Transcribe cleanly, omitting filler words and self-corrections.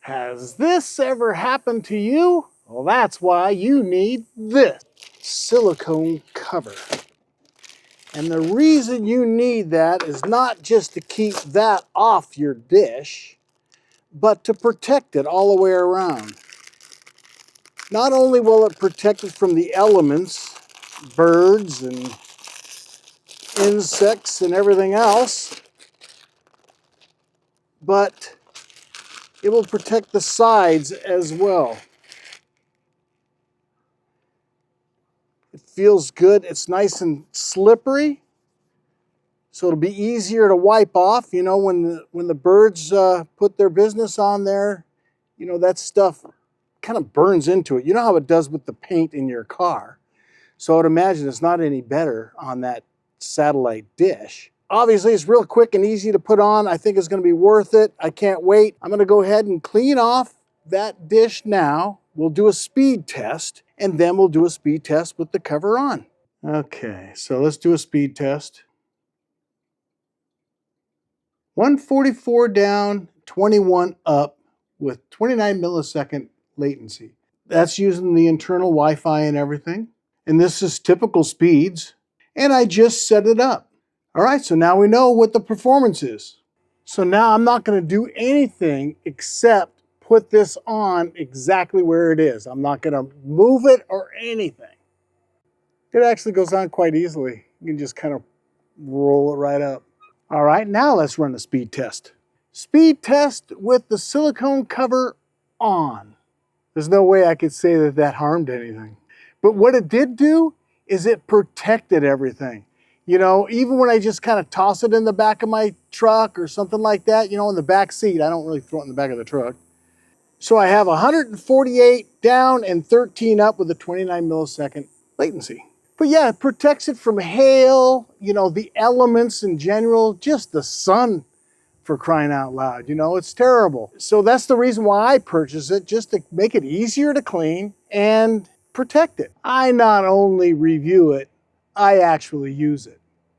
Has this ever happened to you? Well, that's why you need this silicone cover. And the reason you need that is not just to keep that off your dish, but to protect it all the way around. Not only will it protect it from the elements, birds and insects and everything else, but it will protect the sides as well. It feels good. It's nice and slippery, so it'll be easier to wipe off. You know, when the birds put their business on there, you know, that stuff kind of burns into it. You know how it does with the paint in your car. So I would imagine it's not any better on that satellite dish. Obviously, it's real quick and easy to put on. I think it's going to be worth it. I can't wait. I'm going to go ahead and clean off that dish now. We'll do a speed test, and then we'll do a speed test with the cover on. Okay, so let's do a speed test. 144 down, 21 up with 29 millisecond latency. That's using the internal Wi-Fi and everything. And this is typical speeds. And I just set it up. All right, so now we know what the performance is. So now I'm not going to do anything except put this on exactly where it is. I'm not going to move it or anything. It actually goes on quite easily. You can just kind of roll it right up. All right, now let's run a speed test. Speed test with the silicone cover on. There's no way I could say that that harmed anything. But what it did do is it protected everything. You know, even when I just kind of toss it in the back of my truck or something like that, you know, in the back seat, I don't really throw it in the back of the truck. So I have 148 down and 13 up with a 29 millisecond latency. But yeah, it protects it from hail, you know, the elements in general, just the sun, for crying out loud. You know, it's terrible. So that's the reason why I purchased it, just to make it easier to clean and protect it. I not only review it, I actually use it.